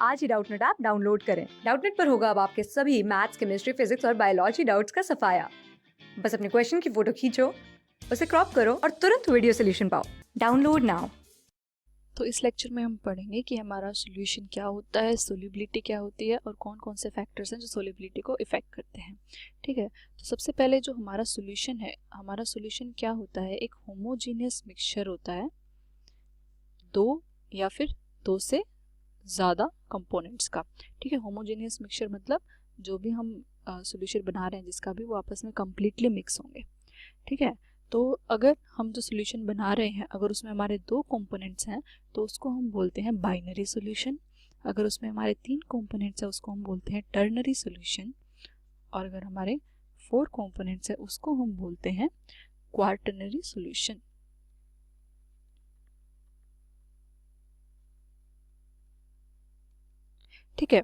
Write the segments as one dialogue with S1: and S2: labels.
S1: आज ही Doubtnut app download करें। Doubtnut पर होगा अब आपके सभी मैथ्स, केमिस्ट्री, फिजिक्स और बायोलॉजी डाउट्स का सफाया। बस अपने क्वेश्चन की फोटो खींचो, उसे क्रॉप करो और तुरंत वीडियो सोल्यूशन पाओ। Download now.
S2: तो इस लेक्चर में हम पढ़ेंगे कि हमारा सॉल्यूशन क्या होता है, सोल्यूबिलिटी क्या होती है और कौन कौन से फैक्टर्स हैं जो सोल्यूबिलिटी को इफेक्ट करते हैं। ठीक है, तो सबसे पहले जो हमारा सॉल्यूशन है, हमारा सॉल्यूशन क्या होता है, एक होमोजीनियस मिक्सचर होता है दो या फिर दो से ज़्यादा कंपोनेंट्स का। ठीक है, होमोजीनियस मिक्सचर मतलब जो भी हम सॉल्यूशन बना रहे हैं जिसका भी वो आपस में कम्प्लीटली मिक्स होंगे। ठीक है, तो अगर हम जो सॉल्यूशन बना रहे हैं अगर उसमें हमारे दो कंपोनेंट्स हैं तो उसको हम बोलते हैं बाइनरी सॉल्यूशन। अगर उसमें हमारे तीन कंपोनेंट्स हैं उसको हम बोलते हैं टर्नरी सॉल्यूशन। और अगर हमारे फोर कंपोनेंट्स हैं उसको हम बोलते हैं क्वार्टरनरी सॉल्यूशन। ठीक है,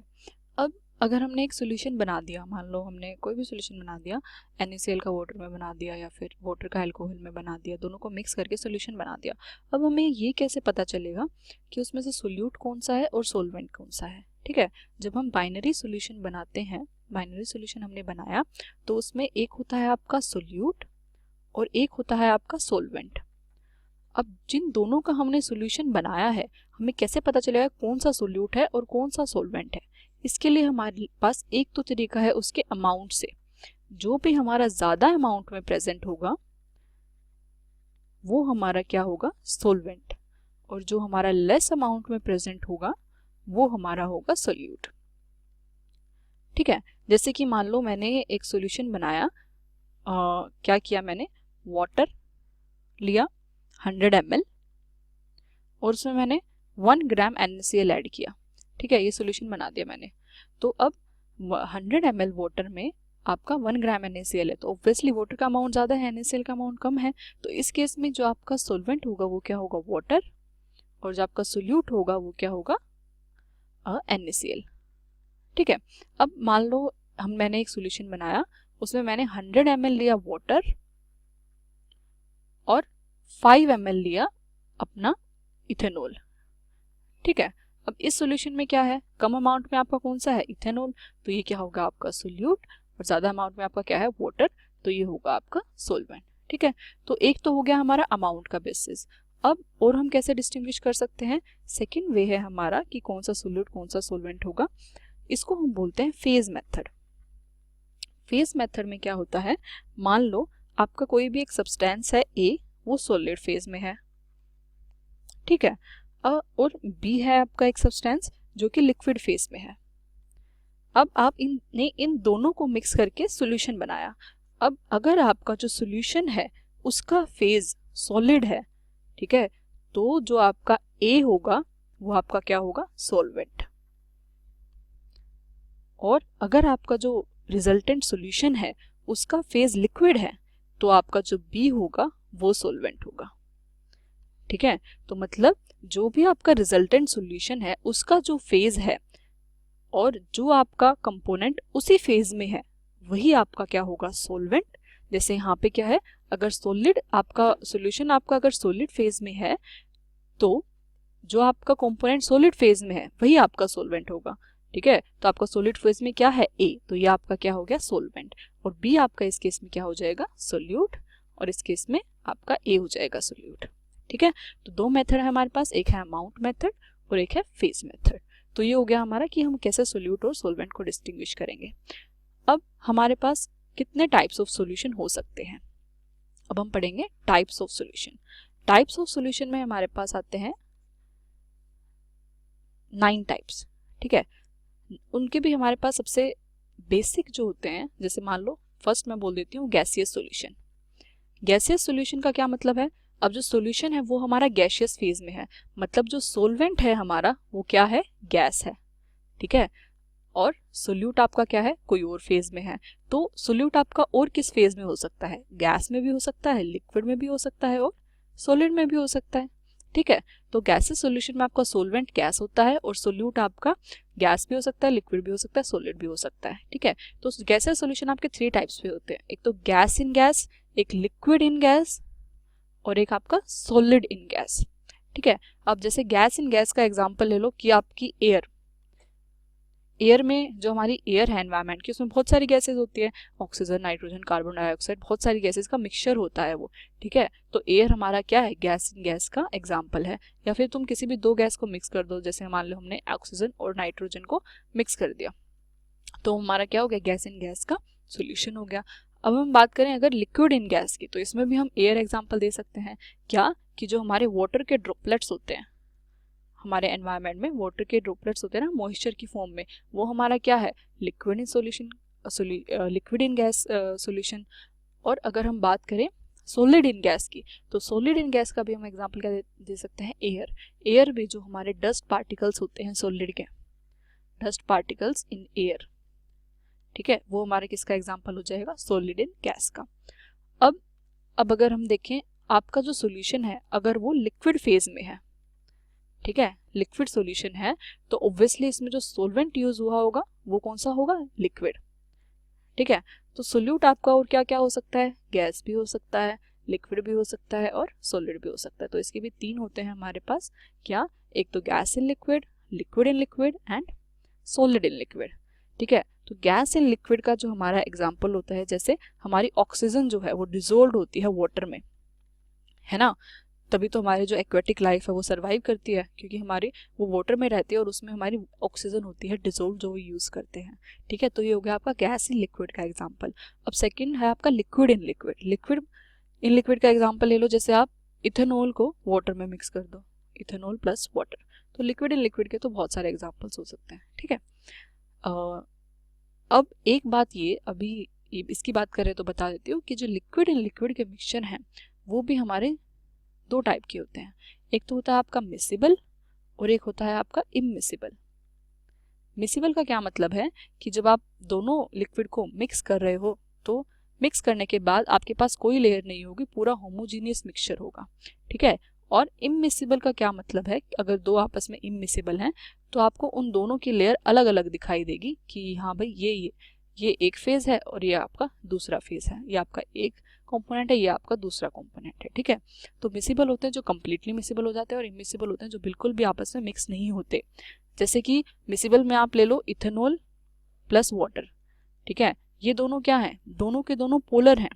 S2: अब अगर हमने एक सॉल्यूशन बना दिया, मान लो हमने कोई भी सॉल्यूशन बना दिया, NaCl का वाटर में बना दिया या फिर वाटर का अल्कोहल में बना दिया, दोनों को मिक्स करके सॉल्यूशन बना दिया। अब हमें ये कैसे पता चलेगा कि उसमें से सोल्यूट कौन सा है और सोलवेंट कौन सा है। ठीक है, जब हम बाइनरी सॉल्यूशन बनाते हैं, बाइनरी सॉल्यूशन हमने बनाया तो उसमें एक होता है आपका सोल्यूट और एक होता है आपका सोलवेंट। अब जिन दोनों का हमने सॉल्यूशन बनाया है हमें कैसे पता चलेगा कौन सा सोल्यूट है और कौन सा सोलवेंट है। इसके लिए हमारे पास एक तो तरीका है उसके अमाउंट से। जो भी हमारा ज़्यादा अमाउंट में प्रेजेंट होगा वो हमारा क्या होगा, सोलवेंट, और जो हमारा लेस अमाउंट में प्रेजेंट होगा वो हमारा होगा सोल्यूट। ठीक है, जैसे कि मान लो मैंने एक सॉल्यूशन बनाया, क्या किया मैंने, वाटर लिया 100 ml और उसमें मैंने 1 ग्राम NaCl ऐड किया। ठीक है, ये सॉल्यूशन बना दिया मैंने। तो अब 100 ml वाटर में आपका 1 ग्राम NaCl है तो ऑब्वियसली वाटर का अमाउंट ज़्यादा है, NaCl का अमाउंट कम है। तो इस केस में जो आपका सॉल्वेंट होगा वो क्या होगा, वाटर, और जो आपका सोल्यूट होगा वो क्या होगा, NaCl। ठीक है, अब मान लो मैंने एक सॉल्यूशन बनाया, उसमें मैंने 100 ml लिया वाटर और 5 ml लिया अपना इथेनॉल। ठीक है, अब इस सॉल्यूशन में क्या है, कम अमाउंट में आपका कौन सा है, इथेनॉल, तो ये क्या होगा आपका सोल्यूट, और ज्यादा अमाउंट में आपका क्या है, वाटर, तो ये होगा आपका सोलवेंट। ठीक है, तो एक तो हो गया हमारा अमाउंट का बेसिस। अब और हम कैसे डिस्टिंग्विश कर सकते हैं, सेकेंड वे है हमारा कि कौन सा सोल्यूट कौन सा सोलवेंट होगा, इसको हम बोलते हैं फेज मेथड। फेज मेथड में क्या होता है, मान लो आपका कोई भी एक सब्सटेंस है A, वो सॉलिड फेज में है। ठीक है, और B है आपका एक सब्सटेंस जो कि लिक्विड फेज में है। अब आप इन दोनों को मिक्स करके सॉल्यूशन बनाया। अब अगर आपका जो सॉल्यूशन है उसका फेज सॉलिड है, ठीक है, तो जो आपका A होगा वो आपका क्या होगा, सॉल्वेंट। और अगर आपका जो रिजल्टेंट सॉल्यूशन है उसका फेज लिक्विड है तो आपका जो B होगा वो सॉल्वेंट होगा। ठीक है, तो मतलब जो भी आपका रिजल्टेंट सॉल्यूशन है उसका जो फेज है और जो आपका कंपोनेंट उसी फेज में है वही आपका क्या होगा, सॉल्वेंट। जैसे यहाँ पे क्या है, अगर सॉलिड आपका सॉल्यूशन आपका अगर सॉलिड फेज में है तो जो आपका कंपोनेंट सॉलिड फेज में है वही आपका सॉल्वेंट होगा। ठीक है, तो आपका सॉलिड फेज में क्या है, A, तो ये आपका क्या हो गया, सॉल्वेंट, और B आपका इस केस में क्या हो जाएगा, सोल्यूट, और इस केस में आपका A हो जाएगा सोल्यूट। ठीक है, तो दो मेथड है हमारे पास, एक है अमाउंट मेथड और एक है फेज मेथड। तो ये हो गया हमारा कि हम कैसे सोल्यूट और सोलवेंट को डिस्टिंग्विश करेंगे। अब हमारे पास कितने टाइप्स ऑफ सॉल्यूशन हो सकते हैं, अब हम पढ़ेंगे types of solution. Types of solution में हमारे पास आते हैं 9 टाइप्स। ठीक है, उनके भी हमारे पास सबसे बेसिक जो होते हैं, जैसे मान लो फर्स्ट मैं बोल देती हूँ गैसियस सॉल्यूशन। गैसियस सॉल्यूशन का क्या मतलब है, अब जो सॉल्यूशन है वो हमारा गैसियस फेज में है, मतलब जो सोलवेंट है हमारा वो क्या है, गैस है। ठीक है, और सोल्यूट आपका क्या है, कोई और फेज में है। तो सोल्यूट आपका और किस फेज में हो सकता है, गैस में भी हो सकता है, लिक्विड में भी हो सकता है और सॉलिड में भी हो सकता है। ठीक है, तो गैसियस सॉल्यूशन में आपका सोलवेंट गैस होता है और सोल्यूट आपका गैस भी हो सकता है, लिक्विड भी हो सकता है, सॉलिड भी हो सकता है। ठीक है, तो गैसियस सॉल्यूशन आपके 3 टाइप्स पे होते हैं, एक तो गैस इन गैस, एक लिक्विड इन गैस और एक आपका सॉलिड इन गैस। ठीक है, अब जैसे गैस इन गैस का एग्जांपल ले लो कि आपकी एयर, एयर में जो हमारी एयर है एनवायरनमेंट की, उसमें बहुत सारी गैसेज होती है, ऑक्सीजन, नाइट्रोजन, कार्बन डाइऑक्साइड, बहुत सारी गैसेज का मिक्सचर होता है वो, ठीक है। तो एयर हमारा क्या है, गैस इन गैस का एग्जाम्पल है। या फिर तुम किसी भी दो गैस को मिक्स कर दो, जैसे मान लो हमने ऑक्सीजन और नाइट्रोजन को मिक्स कर दिया, तो हमारा क्या हो गया, गैस इन गैस का सोल्यूशन हो गया। अब हम बात करें अगर लिक्विड इन गैस की, तो इसमें भी हम एयर एग्जाम्पल दे सकते हैं। क्या कि जो हमारे वाटर के ड्रॉपलेट्स होते हैं, हमारे एनवायरनमेंट में वाटर के ड्रॉपलेट्स होते हैं ना मॉइस्चर की फॉर्म में, वो हमारा क्या है, liquid in solution, liquid in gas solution. और अगर हम बात करें सॉलिड इन गैस की, तो सॉलिड इन गैस का भी हम एग्जांपल क्या दे सकते हैं, एयर। एयर भी जो हमारे डस्ट पार्टिकल्स होते हैं सॉलिड के, डस्ट पार्टिकल्स इन एयर, ठीक है, वो हमारे किसका एग्जांपल हो जाएगा, सॉलिड इन गैस का। अब अगर हम देखें आपका जो सॉल्यूशन है अगर वो लिक्विड फेज में है, ठीक है, लिक्विड सॉल्यूशन है, तो ऑब्वियसली इसमें जो सॉल्वेंट यूज हुआ होगा वो कौन सा होगा, लिक्विड, ठीक है। तो सोल्यूट आपका और क्या क्या हो सकता है, गैस भी हो सकता है, लिक्विड भी हो सकता है और सॉलिड भी हो सकता है। तो इसके भी तीन होते हैं हमारे पास, क्या, एक तो gas in liquid, liquid in liquid and solid in liquid, ठीक है। तो गैस इन लिक्विड का जो हमारा एग्जाम्पल होता है, जैसे हमारी ऑक्सीजन जो है वो डिजोल्व होती है वाटर में, है ना, तभी तो हमारी जो एक्वेटिक लाइफ है वो सर्वाइव करती है, क्योंकि हमारी वो वाटर में रहती है और उसमें हमारी ऑक्सीजन होती है डिजोल्व, जो वो यूज करते हैं, ठीक है। तो ये हो गया आपका गैस इन लिक्विड का एग्जांपल। अब सेकंड है आपका liquid in liquid. Liquid in liquid का एग्जांपल ले लो, जैसे आप इथेनॉल को वाटर में मिक्स कर दो, इथेनॉल प्लस वाटर। तो लिक्विड इन लिक्विड के तो बहुत सारे एग्जाम्पल्स हो सकते हैं, ठीक है। अब एक बात ये अभी इसकी बात करें तो बता देती हूँ कि जो लिक्विड इन लिक्विड के मिक्सचर हैं वो भी हमारे दो टाइप के होते हैं। एक तो होता है आपका मिसिबल और एक होता है आपका इमिसिबल। मिसिबल का क्या मतलब है कि जब आप दोनों लिक्विड को मिक्स कर रहे हो तो मिक्स करने के बाद आपके पास कोई लेयर नहीं होगी, पूरा होमोजीनियस मिक्सचर होगा, ठीक है। और इमिसिबल का क्या मतलब है कि अगर दो आपस में इमिसिबल हैं तो आपको उन दोनों की लेयर अलग अलग दिखाई देगी कि हाँ भाई ये एक फेज है और ये आपका दूसरा फेज है, ये आपका एक कंपोनेंट है, ये आपका दूसरा कंपोनेंट है, ठीक है। तो मिसिबल होते हैं जो कंप्लीटली मिसिबल हो जाते हैं और इमिसिबल होते हैं जो बिल्कुल भी आपस में मिक्स नहीं होते। जैसे कि मिसिबल में आप ले लो इथेनॉल प्लस वाटर, ठीक है, ये दोनों क्या है, दोनों के दोनों पोलर हैं,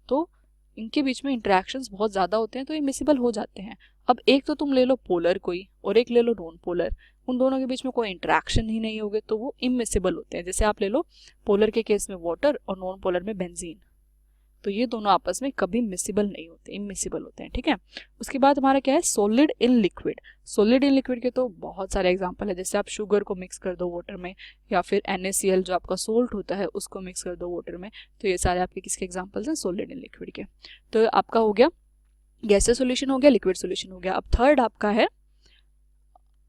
S2: तो इनके बीच में इंटरेक्शंस बहुत ज्यादा होते हैं तो ये मिसिबल हो जाते हैं। अब एक तो तुम ले लो पोलर कोई और एक ले लो नॉन पोलर, उन दोनों के बीच में कोई इंटरेक्शन ही नहीं होगे तो वो इमिसिबल होते हैं। जैसे आप ले लो पोलर के केस में वाटर और नॉन पोलर में बेंजीन, तो ये दोनों आपस में कभी मिसिबल नहीं होते, इमिसिबल होते हैं, ठीक है। उसके बाद हमारा क्या है, solid in liquid. Solid in liquid के तो बहुत सारे एग्जांपल है, जैसे आप शुगर को मिक्स कर दो वाटर में या फिर NaCl जो आपका सोल्ट होता है उसको मिक्स कर दो वाटर में, तो ये सारे आपके किसके एग्जांपल्स हैं, सॉलिड इन लिक्विड के। तो आपका हो गया गैसियस सॉल्यूशन हो गया, लिक्विड सॉल्यूशन हो गया। अब थर्ड आपका है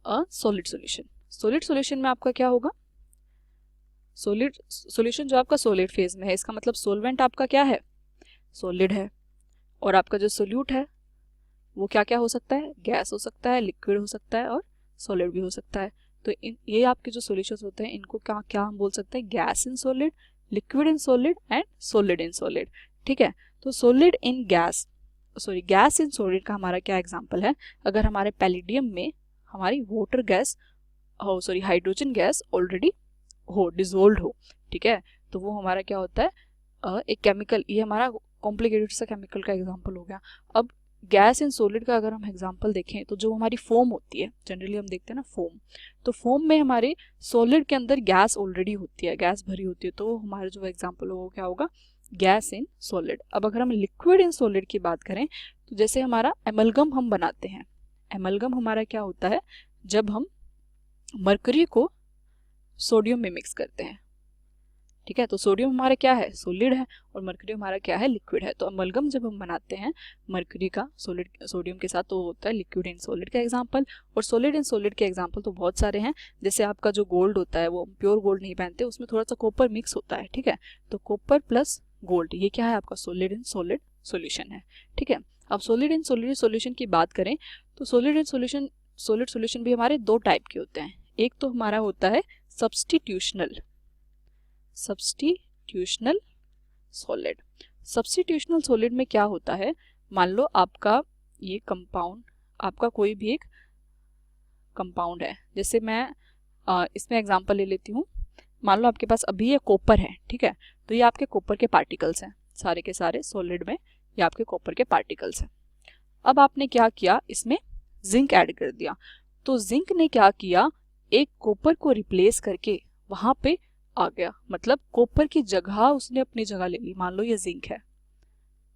S2: सॉलिड सॉल्यूशन। सॉलिड सॉल्यूशन में आपका क्या होगा, सॉलिड सॉल्यूशन जो आपका सॉलिड फेज में है, इसका मतलब सॉल्वेंट आपका क्या है, सॉलिड है, और आपका जो सोल्यूट है वो क्या क्या हो सकता है, गैस हो सकता है, लिक्विड हो सकता है और सॉलिड भी हो सकता है। तो ये आपके जो सॉल्यूशंस होते हैं इनको क्या क्या हम बोल सकते हैं, gas in solid, liquid in solid and solid in solid, ठीक है। तो solid in gas, sorry gas in solid का हमारा क्या एग्जांपल है, अगर हमारे पैलिडियम में हमारी water gas sorry hydrogen gas already हो, डिजोल्व हो, ठीक है, तो वो हमारा क्या होता है, एक केमिकल, ये हमारा कॉम्प्लिकेटेड सा केमिकल का एग्जांपल हो गया। अब गैस इन सॉलिड का अगर हम एग्जांपल देखें तो जो हमारी फोम होती है, जनरली हम देखते हैं ना फोम, तो फोम में हमारे सॉलिड के अंदर गैस ऑलरेडी होती है, गैस भरी होती है, तो हमारा जो एग्जांपल होगा क्या होगा, गैस इन सॉलिड। अब अगर हम लिक्विड इन सॉलिड की बात करें तो जैसे हमारा एमलगम हम बनाते हैं, एमलगम हमारा क्या होता है, जब हम मरकरी को सोडियम में मिक्स करते हैं, ठीक है, तो सोडियम हमारा क्या है, सॉलिड है, और मरकरी हमारा क्या है, लिक्विड है। तो अमलगम जब हम बनाते हैं मरकरी का सॉलिड सोडियम के साथ तो होता है लिक्विड इन सॉलिड का एग्जांपल। और सॉलिड इन सॉलिड के एग्जांपल तो बहुत सारे हैं, जैसे आपका जो गोल्ड होता है वो प्योर गोल्ड नहीं पहनते, उसमें थोड़ा सा कॉपर मिक्स होता है, ठीक है, तो कॉपर प्लस गोल्ड ये क्या है, आपका सॉलिड इन सॉलिड सॉल्यूशन है, ठीक है। अब सॉलिड इन सॉलिड सॉल्यूशन की बात करें तो solid in solution solid solution भी हमारे दो टाइप के होते हैं। एक तो हमारा होता है सब्स्टिट्यूशनल सॉलिड। सब्स्टिट्यूशनल सॉलिड में क्या होता है, मान लो आपका ये कंपाउंड, आपका कोई भी एक कंपाउंड है, जैसे मैं इसमें एग्जांपल ले लेती हूँ, मान लो आपके पास अभी ये कॉपर है, ठीक है, तो ये आपके कॉपर के पार्टिकल्स हैं, सारे के सारे सॉलिड में ये आपके कॉपर के पार्टिकल्स हैं। अब आपने क्या किया, इसमें जिंक ऐड कर दिया, तो जिंक ने क्या किया, एक कॉपर को रिप्लेस करके वहां पे आ गया, मतलब कॉपर की जगह उसने अपनी जगह ले ली, मान लो ये जिंक है,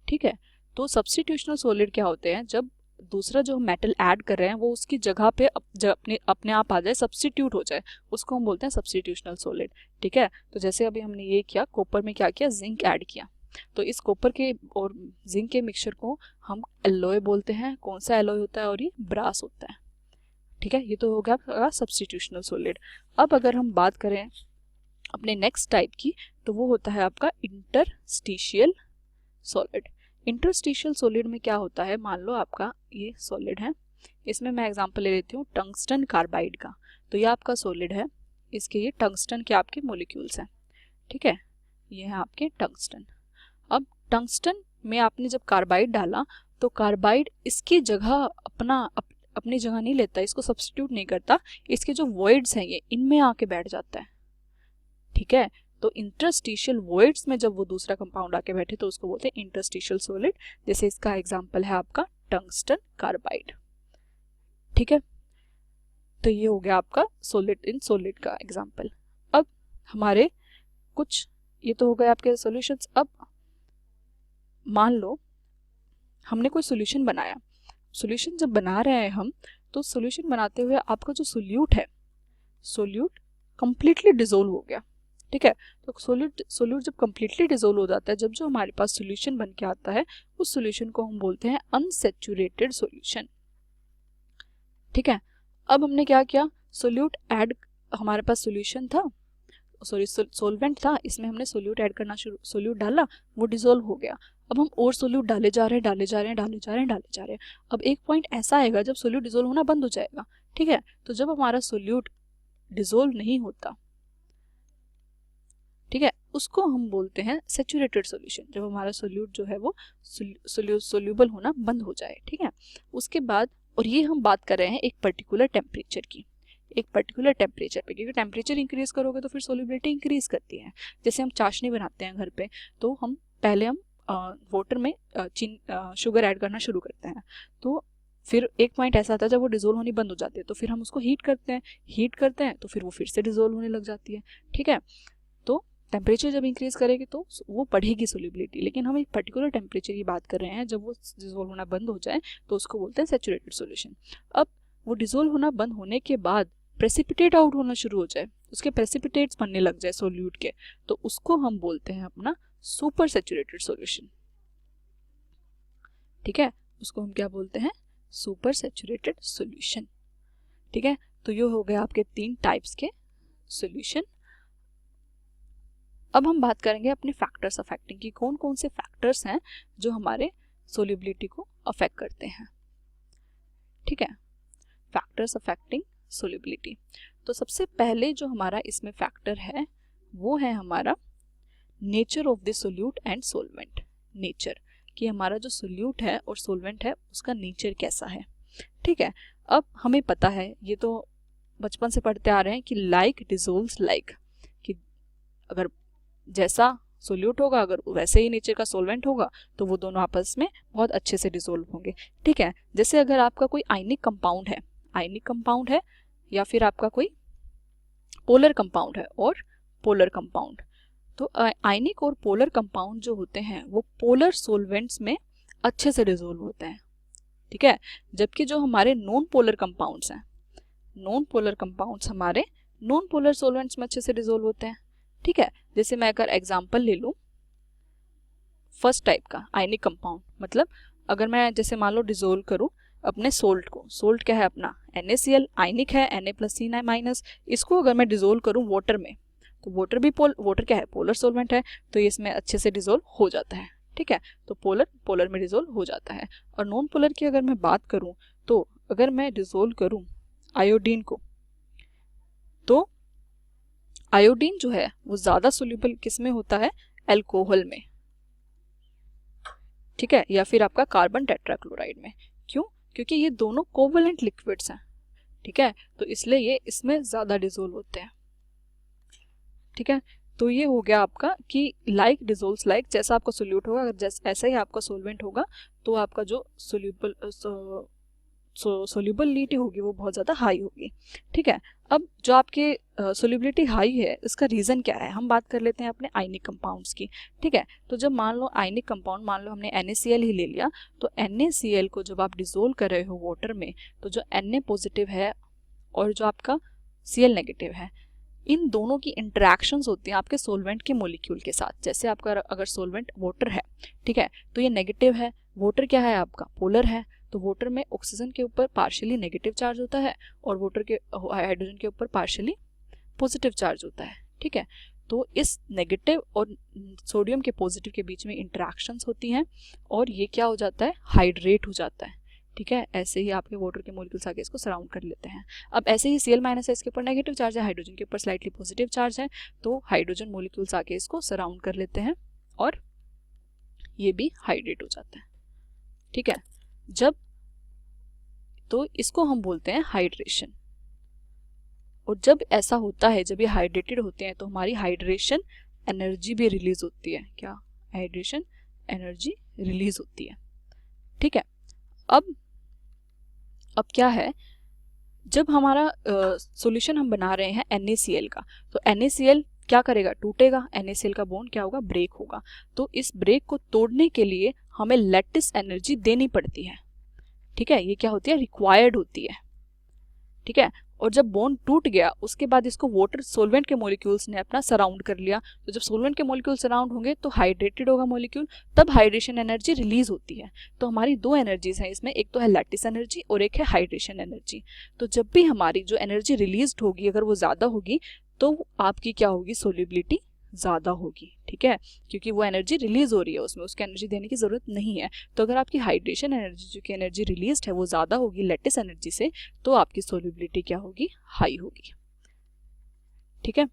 S2: ठीक है। तो सब्स्टिट्यूशनल सॉलिड क्या होते हैं, जब दूसरा जो मेटल ऐड कर रहे हैं वो उसकी जगह पे अपने आप आ जाए, सब्स्टिट्यूट हो जाए, उसको हम बोलते हैं सब्स्टिट्यूशनल सॉलिड, ठीक है। तो जैसे अभी हमने ये किया, कॉपर में क्या किया, जिंक ऐड किया, तो इस कॉपर के और जिंक के मिक्सचर को हम एलॉय बोलते हैं। कौन सा एलॉय होता है, और ये ब्रास होता है, ठीक है। ये तो हो गया सब्स्टिट्यूशनल सॉलिड। अब अगर हम बात करें अपने नेक्स्ट टाइप की, तो वो होता है आपका इंटरस्टिशियल सॉलिड। इंटरस्टिशियल सॉलिड में क्या होता है, मान लो आपका ये सॉलिड है, इसमें मैं एग्जांपल ले लेती हूँ टंगस्टन कार्बाइड का, तो ये आपका सॉलिड है, इसके ये टंगस्टन के आपके मॉलिक्यूल्स हैं, ठीक है, ये है आपके टंगस्टन। अब टंगस्टन में आपने जब कार्बाइड डाला, तो कार्बाइड इसकी जगह अपनी जगह नहीं लेता, इसको सब्स्टिट्यूट नहीं करता, इसके जो वॉइड्स हैं ये इनमें आके बैठ जाता है, ठीक है। तो इंटरस्टिशियल वॉइड्स में जब वो दूसरा कंपाउंड आके बैठे तो उसको बोलते हैं इंटरस्टिशियल सॉलिड। जैसे इसका एग्जांपल है आपका टंगस्टन कार्बाइड, ठीक है। तो ये हो गया आपका सॉलिड इन सॉलिड का एग्जांपल। अब हमारे कुछ, ये तो हो गए आपके सॉल्यूशंस। अब मान लो हमने कोई सॉल्यूशन बनाया, सॉल्यूशन जब बना रहे हैं हम, तो सॉल्यूशन बनाते हुए आपका जो सोल्यूट है, सोल्यूट कंप्लीटली डिसोल्व हो गया, ठीक है। तो सोल्यूट जब कंप्लीटली डिसोल्व हो जाता है, जब जो हमारे पास सॉल्यूशन बन के आता है, उस सॉल्यूशन को हम बोलते हैं अनसैचुरेटेड सॉल्यूशन, ठीक है। अब हमने क्या किया, सोल्यूट ऐड, हमारे पास सॉल्यूशन था, सॉरी सॉल्वेंट था, इसमें हमने सोल्यूट ऐड करना शुरू, सोल्यूट डाला, वो डिसोल्व हो गया। अब हम और सोल्यूट डाले जा रहे हैं। अब एक पॉइंट ऐसा आएगा जब सोल्यूट डिसोल्व होना बंद हो जाएगा, ठीक है। तो जब हमारा सोल्यूट डिसोल्व नहीं होता, ठीक है, उसको हम बोलते हैं सैचुरेटेड सॉल्यूशन, जब हमारा सोल्यूट जो है वो सोल्यूबल होना बंद हो जाए, ठीक है। उसके बाद, और ये हम बात कर रहे हैं एक पर्टिकुलर टेम्परेचर की, एक पर्टिकुलर टेम्परेचर पे, क्योंकि टेम्परेचर इंक्रीज करोगे तो फिर सोल्युबिलिटी इंक्रीज करती है। जैसे हम चाशनी बनाते हैं घर पे, तो हम पहले वाटर में शुगर ऐड करना शुरू करते हैं, तो फिर एक पॉइंट ऐसा आता है जब वो डिसोल्व होनी बंद हो जाती है, तो फिर हम उसको हीट करते हैं तो फिर वो फिर से डिसोल्व होने लग जाती है, ठीक है। तो टेम्परेचर जब इंक्रीज करेगी तो वो बढ़ेगी सोल्युबिलिटी, लेकिन हम एक पर्टिकुलर टेम्परेचर की बात कर रहे हैं, जब वो डिसोल्व होना बंद हो जाए तो उसको बोलते हैं सैचुरेटेड सॉल्यूशन। अब वो डिसोल्व होना बंद होने के बाद प्रेसिपिटेट आउट होना शुरू हो जाए, उसके प्रेसिपिटेट्स बनने लग जाए सोल्यूट के, तो उसको हम बोलते हैं अपना सुपर सैचुरेटेड सॉल्यूशन, ठीक है। उसको हम क्या बोलते हैं, सुपर सैचुरेटेड सॉल्यूशन, ठीक है। तो ये हो गया आपके 3 टाइप्स के सॉल्यूशन। अब हम बात करेंगे अपने फैक्टर्स अफेक्टिंग की, कौन कौन से फैक्टर्स हैं जो हमारे सोल्युबिलिटी को अफेक्ट करते हैं, ठीक है। फैक्टर्स अफेक्टिंग सोल्युबिलिटी, तो सबसे पहले जो हमारा इसमें फैक्टर है वो है हमारा nature of the solute and solvent. Nature, कि हमारा जो सोल्यूट है और सोलवेंट है उसका नेचर कैसा है, ठीक है। अब हमें पता है, ये तो बचपन से पढ़ते आ रहे हैं कि लाइक डिसोल्व्स लाइक, कि अगर जैसा सोल्यूट होगा अगर वैसे ही नेचर का सोलवेंट होगा तो वो दोनों आपस में बहुत अच्छे से डिसोल्व होंगे, ठीक है। जैसे अगर आपका कोई आयनिक कंपाउंड है या फिर आपका कोई पोलर कंपाउंड है और पोलर कंपाउंड, तो आयनिक और पोलर कंपाउंड जो होते हैं वो पोलर सोलवेंट्स में अच्छे से डिसोल्व होते हैं, ठीक है। जबकि जो हमारे नॉन पोलर कंपाउंड्स हैं, नॉन पोलर कंपाउंड्स हमारे नॉन पोलर सोलवेंट्स में अच्छे से डिसोल्व होते हैं, ठीक है। जैसे मैं अगर एग्जांपल ले लूं फर्स्ट टाइप का आयनिक कंपाउंड, मतलब अगर मैं जैसे मान लो डिसोल्व करूं अपने सोल्ट को, सोल्ट क्या है अपना NaCl, आयनिक है Na+C-, इसको अगर मैं डिसोल्व करूं वाटर में, तो वाटर क्या है, पोलर सोलवेंट है, तो ये इसमें अच्छे से डिसोल्व हो जाता है, ठीक है। तो पोलर में डिसोल्व हो जाता है। और नॉन पोलर की अगर मैं बात करूं, तो अगर मैं डिसोल्व करूं आयोडीन को, तो आयोडीन जो है वो ज्यादा सोल्यूबल किस में होता है, अल्कोहल में, ठीक है, या फिर आपका कार्बन टेट्राक्लोराइड में। क्यों, क्योंकि ये दोनों कोवलेंट लिक्विड्स हैं, ठीक है, तो इसलिए ये इसमें ज्यादा डिसोल्व होते हैं, ठीक है, तो ये हो गया आपका कि लाइक डिजोल्व्स लाइक, जैसा आपका सोल्यूट होगा, अगर जैसे ऐसा ही आपका सोलवेंट होगा तो आपका जो सोल्यूबिलिटी होगी वो बहुत ज़्यादा हाई होगी। ठीक है, अब जो आपके सोल्यूबिलिटी हाई है इसका रीज़न क्या है, हम बात कर लेते हैं अपने आयनिक कंपाउंड्स की। ठीक है, तो जब मान लो आयनिक कंपाउंड, मान लो हमने NaCl ही ले लिया, तो NaCl को जब आप डिजोल्व कर रहे हो वाटर में, तो जो Na पॉजिटिव है और जो आपका Cl नेगेटिव है, इन दोनों की इंटरेक्शंस होती हैं आपके सोलवेंट के मोलिक्यूल के साथ। जैसे आपका अगर सोलवेंट वाटर है, ठीक है, तो ये नेगेटिव है, वाटर क्या है आपका पोलर है, तो वाटर में ऑक्सीजन के ऊपर पार्शियली नेगेटिव चार्ज होता है और वाटर के हाइड्रोजन के ऊपर पार्शियली पॉजिटिव चार्ज होता है। ठीक है, तो इस नेगेटिव और सोडियम के पॉजिटिव के बीच में इंटरेक्शंस होती हैं और ये क्या हो जाता है, हाइड्रेट हो जाता है। ठीक है, ऐसे ही आपके वाटर के मॉलिक्यूल्स आके इसको सराउंड कर लेते हैं। अब ऐसे ही Cl- है, इसके ऊपर नेगेटिव चार्ज है, हाइड्रोजन के ऊपर स्लाइटली पॉजिटिव चार्ज है, तो हाइड्रोजन मॉलिक्यूल्स आके इसको सराउंड कर लेते हैं और ये भी हाइड्रेट हो जाता है। ठीक है, जब तो इसको हम बोलते हैं हाइड्रेशन। और जब ऐसा होता है, जब ये हाइड्रेटेड होते हैं, तो हमारी हाइड्रेशन एनर्जी भी रिलीज होती है। क्या, हाइड्रेशन एनर्जी रिलीज होती है। ठीक है, अब क्या है, जब हमारा सॉल्यूशन हम बना रहे हैं NaCl का, तो NaCl क्या करेगा, टूटेगा, NaCl का बॉन्ड क्या होगा, ब्रेक होगा। तो इस ब्रेक को तोड़ने के लिए हमें लैटिस एनर्जी देनी पड़ती है। ठीक है, ये क्या होती है, रिक्वायर्ड होती है। ठीक है, और जब बॉन्ड टूट गया उसके बाद इसको वाटर सोलवेंट के मॉलिक्यूल्स ने अपना सराउंड कर लिया, तो जब सोलवेंट के मॉलिक्यूल सराउंड होंगे तो हाइड्रेटेड होगा मॉलिक्यूल, तब हाइड्रेशन एनर्जी रिलीज होती है। तो हमारी दो एनर्जीज हैं इसमें, एक तो है लैटिस एनर्जी और एक है हाइड्रेशन एनर्जी। तो जब भी हमारी जो एनर्जी रिलीज होगी अगर वो ज़्यादा होगी तो आपकी क्या होगी, सोल्यूबिलिटी ज़्यादा होगी। ठीक है, क्योंकि वो एनर्जी रिलीज हो रही है, उसमें उसकी एनर्जी देने की ज़रूरत नहीं है। तो अगर आपकी हाइड्रेशन एनर्जी, जो कि एनर्जी रिलीज है, वो ज़्यादा होगी लैटिस एनर्जी से, तो आपकी सोल्यूबिलिटी क्या होगी, हाई होगी। ठीक है,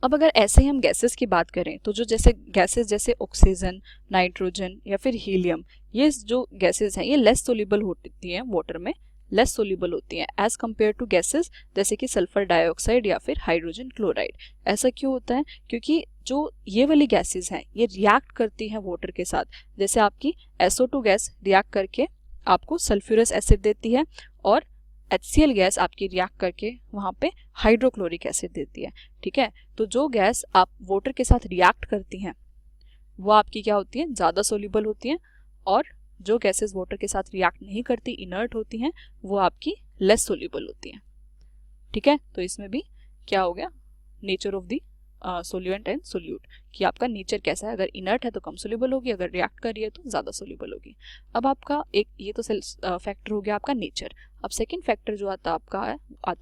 S2: अब अगर ऐसे ही हम गैसेस की बात करें, तो जो जैसे गैसेस जैसे ऑक्सीजन, नाइट्रोजन या फिर हीलियम, ये जो गैसेस हैं ये लेस सोल्यूबल होती हैं वाटर में, लेस सोल्यूबल होती हैं एज कम्पेयर टू गैसेस जैसे कि सल्फर डाइऑक्साइड या फिर हाइड्रोजन क्लोराइड। ऐसा क्यों होता है, क्योंकि जो ये वाली गैसेस हैं ये रिएक्ट करती हैं वाटर के साथ। जैसे आपकी SO2 गैस रिएक्ट करके आपको सल्फ्यूरस एसिड देती है और HCl गैस आपकी रिएक्ट करके वहाँ पे हाइड्रोक्लोरिक एसिड देती है। ठीक है, तो जो गैस आप वाटर के साथ रिएक्ट करती हैं वो आपकी क्या होती है, ज़्यादा सोल्यूबल होती हैं, और जो गैसेस वाटर के साथ रिएक्ट नहीं करती, इनर्ट होती हैं, वो आपकी लेस सोल्यूबल होती हैं। ठीक है, तो इसमें भी क्या हो गया, nature of the solvent and solute, कि आपका नेचर कैसा है, अगर इनर्ट है तो कम सोल्यूबल होगी, अगर रिएक्ट कर रही है तो ज़्यादा सोल्यूबल होगी। अब आपका एक ये तो फैक्टर हो गया आपका नेचर। अब सेकेंड फैक्टर जो आता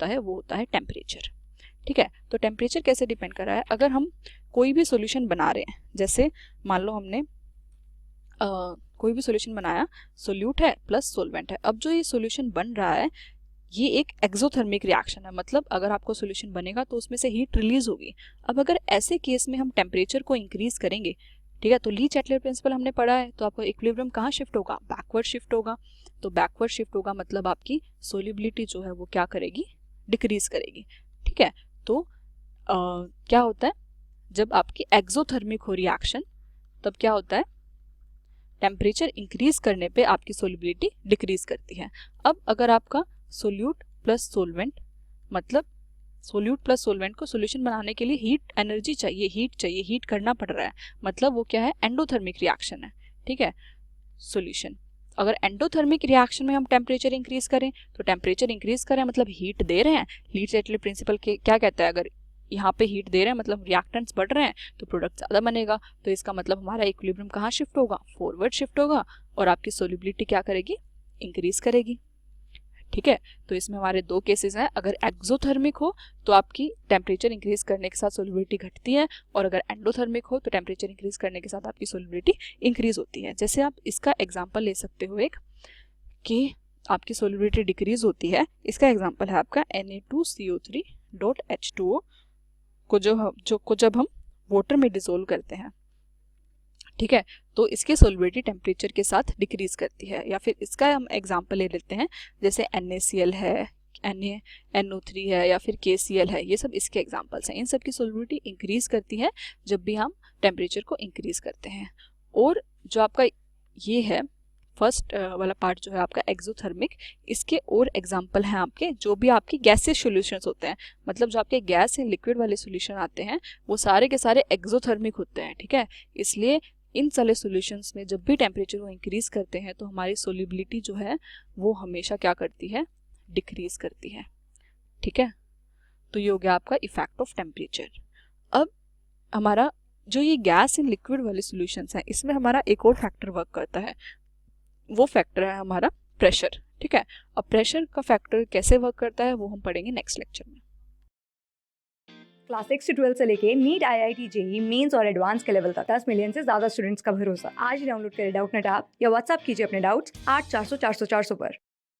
S2: है वो होता है टेम्परेचर। ठीक है, तो टेम्परेचर कैसे डिपेंड कर रहा है, अगर हम कोई भी सोल्यूशन बना रहे हैं, जैसे मान लो हमने कोई भी सोल्यूशन बनाया, सोल्यूट है प्लस सोलवेंट है। अब जो ये सोल्यूशन बन रहा है ये एक एक्सोथर्मिक रिएक्शन है, मतलब अगर आपको सोल्यूशन बनेगा तो उसमें से हीट रिलीज होगी। अब अगर ऐसे केस में हम टेम्परेचर को इंक्रीज करेंगे, ठीक है, तो ली चैटलर प्रिंसिपल हमने पढ़ा है, तो आपको इक्विलिब्रियम कहाँ शिफ्ट होगा, बैकवर्ड शिफ्ट होगा। तो बैकवर्ड शिफ्ट होगा मतलब आपकी सोल्यूबिलिटी जो है वो क्या करेगी, डिक्रीज करेगी। ठीक है, तो क्या होता है, जब आपकी एक्सोथर्मिक हो रिएक्शन तब क्या होता है, टेम्परेचर इंक्रीज करने पे आपकी सोल्यूबिलिटी डिक्रीज करती है। अब अगर आपका सोल्यूट प्लस सोलवेंट, मतलब सोल्यूट प्लस सोलवेंट को सोल्यूशन बनाने के लिए हीट एनर्जी चाहिए, हीट करना पड़ रहा है, मतलब वो क्या है, एंडोथर्मिक रिएक्शन है। ठीक है, सोल्यूशन अगर एंडोथर्मिक रिएक्शन में हम टेम्परेचर इंक्रीज करें, तो टेम्परेचर इंक्रीज करें मतलब हीट दे रहे हैं। ली चैटलर प्रिंसिपल के क्या कहता है, अगर यहाँ पे हीट दे रहे हैं मतलब रिएक्टेंट्स बढ़ रहे हैं तो प्रोडक्ट ज़्यादा बनेगा, तो इसका मतलब हमारा इक्विलिब्रियम कहाँ शिफ्ट होगा, फॉरवर्ड शिफ्ट होगा, और आपकी सोल्यूबिलिटी क्या करेगी, इंक्रीज करेगी। ठीक है, तो इसमें हमारे दो केसेस हैं, अगर एक्सोथर्मिक हो तो आपकी टेम्परेचर इंक्रीज करने के साथ सोल्यूबिलिटी घटती है, और अगर एंडोथर्मिक हो तो टेम्परेचर इंक्रीज करने के साथ आपकी सोल्यूबिलिटी इंक्रीज होती है। जैसे आप इसका एग्जांपल ले सकते हो एक, कि आपकी सोल्यूबिलिटी डिक्रीज होती है, इसका एग्जांपल है आपका Na2CO3.H2O को जब हम वाटर में डिसोल्व करते हैं, ठीक है, तो इसकी सोल्यूबिलिटी टेम्परेचर के साथ डिक्रीज करती है। या फिर इसका हम एग्जांपल ले लेते हैं, जैसे NaCl है, NaNO3 है या फिर KCl है, ये सब इसके एग्जांपल्स हैं। इन सब की सोलिबिलिटी इंक्रीज करती है जब भी हम टेम्परेचर को इंक्रीज करते हैं। और जो आपका ये है फर्स्ट वाला पार्ट जो है आपका एक्सोथर्मिक, इसके और एग्जांपल हैं आपके जो भी आपकी गैसेस सॉल्यूशंस होते हैं, मतलब जो आपके गैस या लिक्विड वाले सॉल्यूशन आते हैं वो सारे के सारे एक्सोथर्मिक होते हैं, ठीक है। इसलिए इन सारे सॉल्यूशंस में जब भी टेम्परेचर को इंक्रीज करते हैं तो हमारी सोलिबिलिटी जो है वो हमेशा क्या करती है, डिक्रीज करती है, ठीक है। तो ये हो गया आपका इफेक्ट ऑफ टेम्परेचर। अब हमारा जो ये गैस एंड लिक्विड वाले सॉल्यूशंस हैं इसमें हमारा एक और फैक्टर वर्क करता है, वो फैक्टर है हमारा प्रेशर, ठीक है। अब प्रेशर का फैक्टर कैसे वर्क करता है वो हम पढ़ेंगे नेक्स्ट लेक्चर में।
S1: क्लास 6 से 12 से लेके नीट, IIT, JEE मेंस और एडवांस के लेवल तक 10 मिलियन से ज्यादा स्टूडेंट्स का भरोसा। आज ही डाउनलोड करें डाउटनेट ऐप या व्हाट्सएप कीजिए अपने डाउट्स 8400 400 400 पर।